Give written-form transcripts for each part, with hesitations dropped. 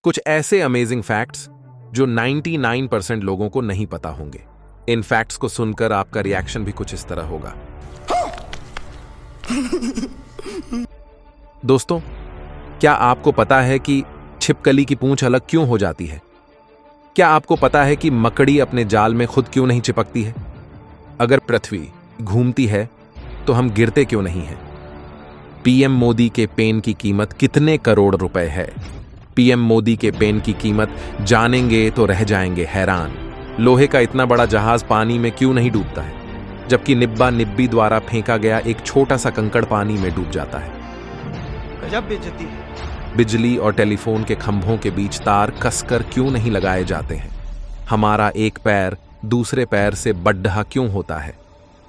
कुछ ऐसे amazing facts जो 99% लोगों को नहीं पता होंगे। इन फैक्ट्स को सुनकर आपका रिएक्शन भी कुछ इस तरह होगा। दोस्तों, क्या आपको पता है कि छिपकली की पूंछ अलग क्यों हो जाती है? क्या आपको पता है कि मकड़ी अपने जाल में खुद क्यों नहीं चिपकती है? अगर पृथ्वी घूमती है तो हम गिरते क्यों नहीं हैं? पीएम मोदी के पेन की कीमत कितने करोड़ रुपए है? पीएम मोदी के पेन की कीमत जानेंगे तो रह जाएंगे हैरान। लोहे का इतना बड़ा जहाज पानी में क्यों नहीं डूबता है, जबकि निब्बा निब्बी द्वारा फेंका गया एक छोटा सा कंकड़ पानी में डूब जाता है? गजब बेइज्जती है। बिजली और टेलीफोन के खंभों के बीच तार कसकर क्यों नहीं लगाए जाते हैं? हमारा एक पैर दूसरे पैर से बढ़ा क्यों होता है?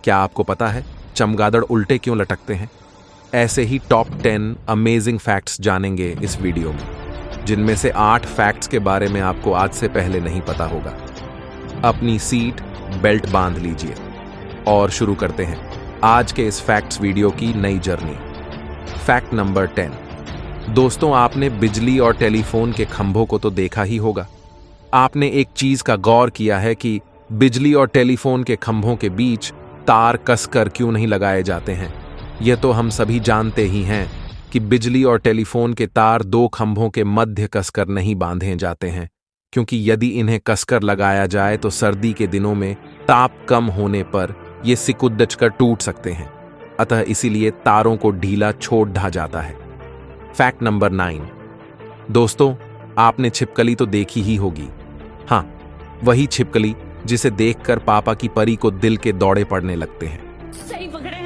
क्या आपको पता है चमगादड़ उल्टे क्यों लटकते हैं? ऐसे ही टॉप 10 अमेजिंग फैक्ट्स जानेंगे इस वीडियो में, जिनमें से 8 फैक्ट्स के बारे में आपको आज से पहले नहीं पता होगा। अपनी सीट बेल्ट बांध लीजिए और शुरू करते हैं आज के इस फैक्ट्स वीडियो की नई जर्नी। Fact number 10। दोस्तों, आपने बिजली और टेलीफोन के खंभों को तो देखा ही होगा। आपने एक चीज का गौर किया है कि बिजली और टेलीफोन के खंभों के बीच तार कसकर क्यों नहीं लगाए जाते हैं? यह तो हम सभी जानते ही हैं कि बिजली और टेलीफोन के तार 2 खंभों के मध्य कसकर नहीं बांधे जाते हैं, क्योंकि यदि इन्हें कसकर लगाया जाए तो सर्दी के दिनों में ताप कम होने पर ये सिकुड़कर टूट सकते हैं। अतः इसीलिए तारों को ढीला छोड़ ढा जाता है। Fact number 9। दोस्तों, आपने छिपकली तो देखी ही होगी। हाँ, वही छिपकली जिसे देखकर पापा की परी को दिल के दौड़े पड़ने लगते हैं। सही पकड़े हैं।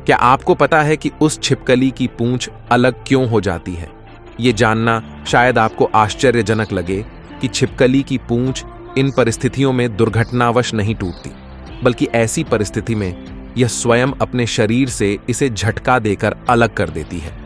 क्या आपको पता है कि उस छिपकली की पूंछ अलग क्यों हो जाती है? ये जानना शायद आपको आश्चर्यजनक लगे कि छिपकली की पूंछ इन परिस्थितियों में दुर्घटनावश नहीं टूटती, बल्कि ऐसी परिस्थिति में यह स्वयं अपने शरीर से इसे झटका देकर अलग कर देती है।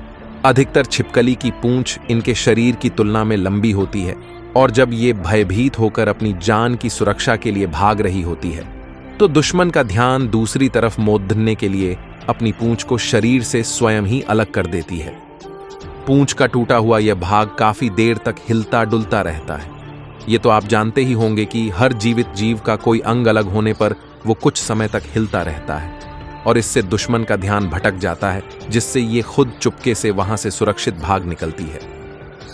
अधिकतर छिपकली की पूंछ इनके शरीर की तुलना में लंबी होती है, और जब ये भयभीत होकर अपनी जान की सुरक्षा के लिए भाग रही होती है तो दुश्मन का ध्यान दूसरी तरफ मोड़ने के लिए अपनी पूंछ को शरीर से स्वयं ही अलग कर देती है। पूंछ का टूटा हुआ यह भाग काफी देर तक हिलता डुलता रहता है। ये तो आप जानते ही होंगे कि हर जीवित जीव का कोई अंग अलग होने पर वो कुछ समय तक हिलता रहता है, और इससे दुश्मन का ध्यान भटक जाता है, जिससे ये खुद चुपके से वहां से सुरक्षित भाग निकलती है।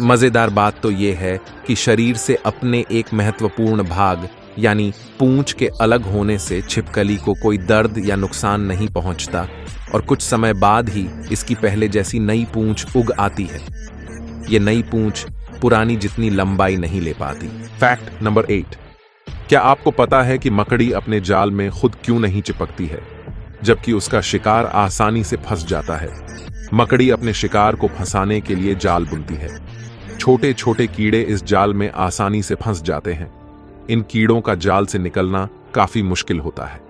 मजेदार बात तो ये है कि शरीर से अपने एक महत्वपूर्ण भाग यानी पूंछ के अलग होने से छिपकली को कोई दर्द या नुकसान नहीं पहुंचता, और कुछ समय बाद ही इसकी पहले जैसी नई पूंछ उग आती है। ये नई पूंछ पुरानी जितनी लंबाई नहीं ले पाती। Fact number 8। क्या आपको पता है कि मकड़ी अपने जाल में खुद क्यों नहीं चिपकती है, जबकि उसका शिकार आसानी से फंस जाता है? मकड़ी अपने शिकार को फंसाने के लिए जाल बुनती है। छोटे छोटे कीड़े इस जाल में आसानी से फंस जाते हैं। इन कीड़ों का जाल से निकलना काफी मुश्किल होता है,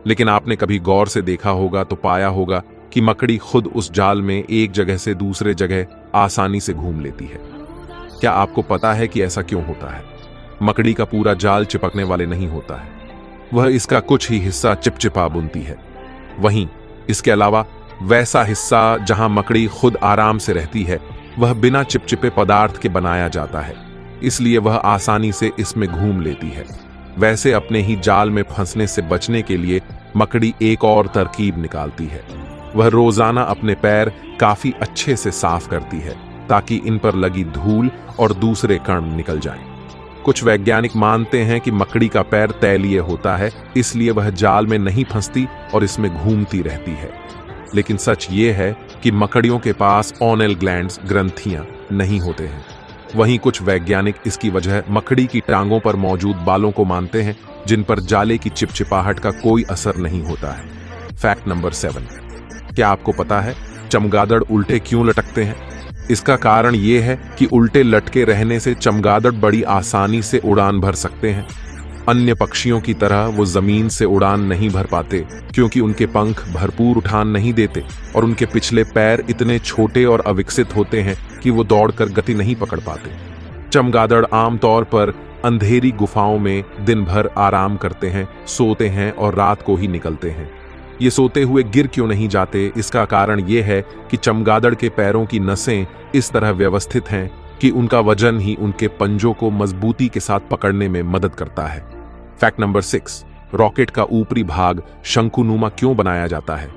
लेकिन आपने कभी गौर से देखा होगा तो पाया होगा कि मकड़ी खुद उस जाल में एक जगह से दूसरे जगह आसानी से घूम लेती है। क्या आपको पता है कि ऐसा क्यों होता है? मकड़ी का पूरा जाल चिपकने वाले नहीं होता है, वह इसका कुछ ही हिस्सा चिपचिपा बुनती है। वहीं इसके अलावा वैसा हिस्सा जहां मकड़ी खुद आराम से रहती है, वह बिना चिपचिपे पदार्थ के बनाया जाता है, इसलिए वह आसानी से इसमें घूम लेती है। वैसे अपने ही जाल में फंसने से बचने के लिए मकड़ी एक और तरकीब निकालती है। वह रोजाना अपने पैर काफी अच्छे से साफ करती है, ताकि इन पर लगी धूल और दूसरे कण निकल जाएं। कुछ वैज्ञानिक मानते हैं कि मकड़ी का पैर तैलीय होता है, इसलिए वह जाल में नहीं फंसती और इसमें घूमती रहती है। लेकिन सच ये है कि मकड़ियों के पास ऑनेल ग्लैंड्स ग्रंथियां नहीं होते हैं। वहीं कुछ वैज्ञानिक इसकी वजह मकड़ी की टांगों पर मौजूद बालों को मानते हैं, जिन पर जाले की चिपचिपाहट का कोई असर नहीं होता है। Fact number 7। क्या आपको पता है चमगादड़ उल्टे क्यों लटकते हैं? इसका कारण यह है कि उल्टे लटके रहने से चमगादड़ बड़ी आसानी से उड़ान भर सकते हैं। अन्य पक्षियों की तरह वो जमीन से उड़ान नहीं भर पाते, क्योंकि उनके पंख भरपूर उठान नहीं देते और उनके पिछले पैर इतने छोटे और अविकसित होते हैं कि वो दौड़कर गति नहीं पकड़ पाते। चमगादड़ आमतौर पर अंधेरी गुफाओं में दिन भर आराम करते हैं, सोते हैं और रात को ही निकलते हैं। ये सोते हुए गिर क्यों नहीं जाते? इसका कारण ये है कि चमगादड़ के पैरों की नसें इस तरह व्यवस्थित हैं कि उनका वजन ही उनके पंजों को मजबूती के साथ पकड़ने में मदद करता है। फैक्ट नंबर 6, रॉकेट का ऊपरी भाग शंकुनुमा क्यों बनाया जाता है?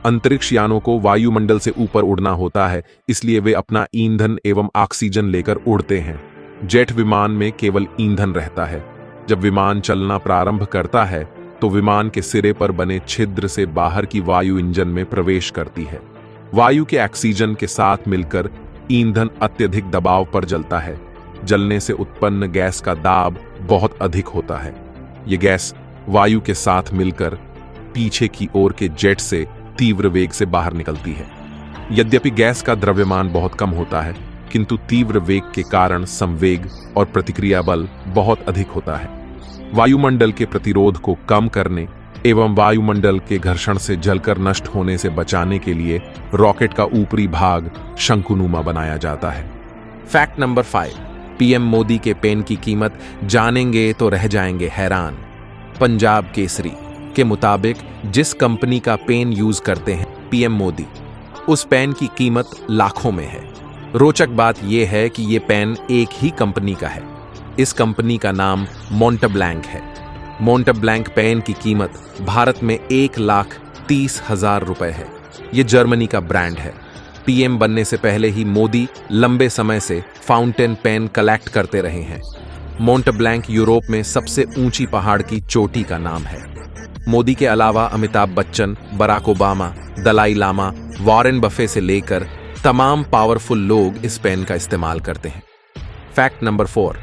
अंतरिक्ष यानों को वायुमंडल से ऊपर उड़ना होता है, इसलिए वे अपना ईंधन एवं ऑक्सीजन लेकर उड़ते हैं। जेट विमान में केवल ईंधन रहता है। जब विमान चलना प्रारंभ करता है तो विमान के सिरे पर बने छिद्र से बाहर की वायु इंजन में प्रवेश करती है। वायु के ऑक्सीजन के साथ मिलकर ईंधन अत्यधिक दबाव पर जलता है। जलने से उत्पन्न गैस का दाब बहुत अधिक होता है। ये गैस वायु के साथ मिलकर पीछे की ओर के जेट से तीव्र वेग से बाहर निकलती है। यद्यपि गैस का द्रव्यमान बहुत कम होता है, किंतु तीव्र वेग के कारण संवेग और प्रतिक्रिया बल बहुत अधिक होता है। वायुमंडल के प्रतिरोध को कम करने एवं वायुमंडल के घर्षण से जलकर नष्ट होने से बचाने के लिए रॉकेट का ऊपरी भाग शंकुनुमा बनाया जाता है। फैक्ट नंबर 5, पीएम मोदी के पेन की कीमत जानेंगे तो रह जाएंगे हैरान। पंजाब केसरी के मुताबिक जिस कंपनी का पेन यूज करते हैं पीएम मोदी, उस पेन की कीमत लाखों में है। रोचक बात यह है कि यह पेन एक ही कंपनी का है। इस कंपनी का नाम मोंटेब्लैंक है। मोंटेब्लैंक पेन की कीमत भारत में 1,30,000 रुपए है। यह जर्मनी का ब्रांड है। पीएम बनने से पहले ही मोदी लंबे समय से फाउंटेन पेन कलेक्ट करते रहे हैं। मोंटेब्लैंक यूरोप में सबसे ऊंची पहाड़ की चोटी का नाम है। मोदी के अलावा Amitabh Bachchan, Barack Obama, Dalai Lama, Warren Buffett से लेकर तमाम पावरफुल लोग इस पेन का इस्तेमाल करते हैं। फैक्ट नंबर 4,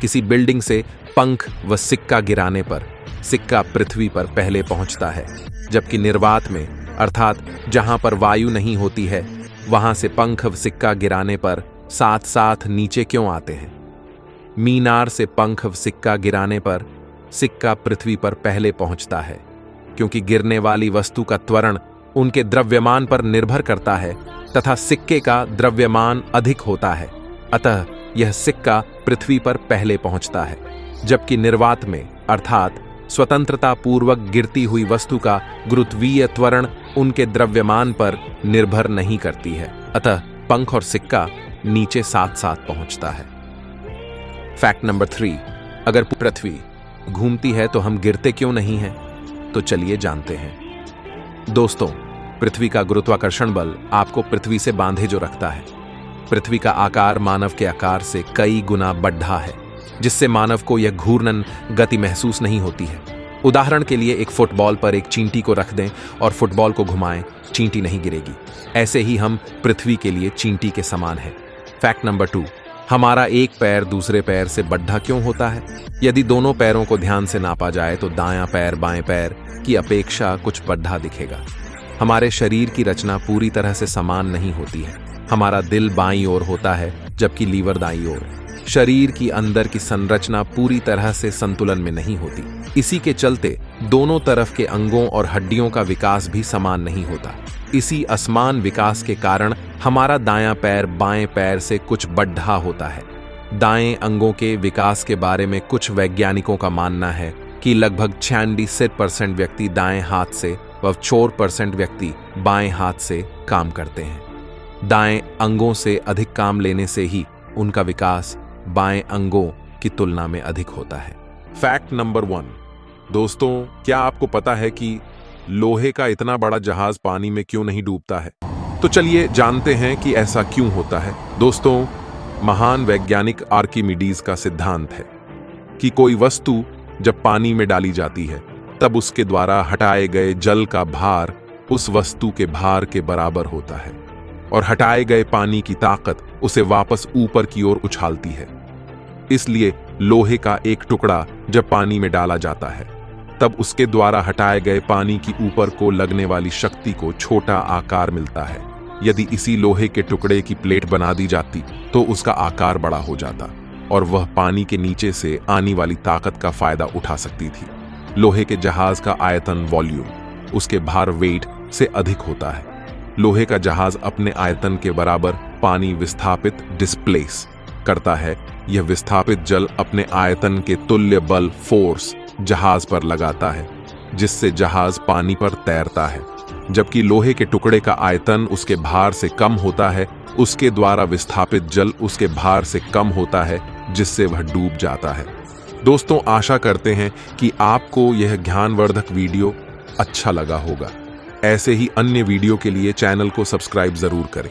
किसी बिल्डिंग से पंख व सिक्का गिराने पर सिक्का पृथ्वी पर पहले पहुंचता है, जबकि निर्वात में अर्थात जहां पर वायु नहीं होती है वहां से पंख व सिक्का गिराने पर साथ साथ नीचे क्यों आते हैं? मीनार से पंख व सिक्का गिराने पर सिक्का पृथ्वी पर पहले पहुंचता है, क्योंकि गिरने वाली वस्तु का त्वरण उनके द्रव्यमान पर निर्भर करता है तथा सिक्के का द्रव्यमान अधिक होता है। अतः यह सिक्का पृथ्वी पर पहले पहुंचता है, जबकि निर्वात में अर्थात स्वतंत्रता पूर्वक गिरती हुई वस्तु का गुरुत्वीय त्वरण उनके द्रव्यमान पर निर्भर नहीं करती है। अतः पंख और सिक्का नीचे साथ साथ पहुंचता है। फैक्ट नंबर 3, अगर पृथ्वी घूमती है तो हम गिरते क्यों नहीं हैं? तो चलिए जानते हैं। दोस्तों, पृथ्वी का गुरुत्वाकर्षण बल आपको पृथ्वी से बांधे जो रखता है। पृथ्वी का आकार मानव के आकार से कई गुना बढ़ा है, जिससे मानव को यह घूर्णन गति महसूस नहीं होती है। उदाहरण के लिए एक फुटबॉल पर एक चींटी को रख दें और फुटबॉल को घुमाएं, चींटी नहीं गिरेगी। ऐसे ही हम पृथ्वी के लिए चींटी के समान है। फैक्ट नंबर 2, हमारा एक पैर दूसरे पैर से बढ़ा क्यों होता है? यदि दोनों पैरों को ध्यान से नापा जाए तो दायां पैर बाएं पैर की अपेक्षा कुछ बढ़ा दिखेगा। हमारे शरीर की रचना पूरी तरह से समान नहीं होती है। हमारा दिल बाईं ओर होता है जबकि लीवर दाईं ओर। शरीर की अंदर की संरचना पूरी तरह से संतुलन में नहीं होती। इसी के चलते दोनों तरफ के अंगों और हड्डियों का विकास भी समान नहीं होता। इसी असमान विकास के कारण हमारा दायां पैर बाएं पैर से कुछ बढ़ा होता है। दाएं अंगों के विकास के बारे में कुछ वैज्ञानिकों का मानना है कि लगभग 96% व्यक्ति दाएं हाथ से व 4% व्यक्ति बाएं हाथ से काम करते हैं। दाएं अंगों से अधिक काम लेने से ही उनका विकास बाएं अंगों की तुलना में अधिक होता है। फैक्ट नंबर 1, दोस्तों, क्या आपको पता है कि लोहे का इतना बड़ा जहाज पानी में क्यों नहीं डूबता है? तो चलिए जानते हैं कि ऐसा क्यों होता है। दोस्तों, महान वैज्ञानिक आर्किमिडीज का सिद्धांत है कि कोई वस्तु जब पानी में डाली जाती है तब उसके द्वारा हटाए गए जल का भार उस वस्तु के भार के बराबर होता है और हटाए गए पानी की ताकत उसे वापस ऊपर की ओर उछालती है। इसलिए लोहे का एक टुकड़ा जब पानी में डाला जाता है तब उसके द्वारा हटाए गए पानी की ऊपर को लगने वाली शक्ति को छोटा आकार मिलता है। यदि इसी लोहे के टुकड़े की प्लेट बना दी जाती तो उसका आकार बड़ा हो जाता और वह पानी के नीचे से आने वाली ताकत का फायदा उठा सकती थी। लोहे के जहाज का आयतन वॉल्यूम उसके भार वेट से अधिक होता है। लोहे का जहाज अपने आयतन के बराबर पानी विस्थापित डिस्प्लेस करता है। यह विस्थापित जल अपने आयतन के तुल्य बल फोर्स जहाज पर लगाता है, जिससे जहाज पानी पर तैरता है। जबकि लोहे के टुकड़े का आयतन उसके भार से कम होता है, उसके द्वारा विस्थापित जल उसके भार से कम होता है, जिससे वह डूब जाता है। दोस्तों, आशा करते हैं कि आपको यह ज्ञानवर्धक वीडियो अच्छा लगा होगा। ऐसे ही अन्य वीडियो के लिए चैनल को सब्सक्राइब जरूर करें।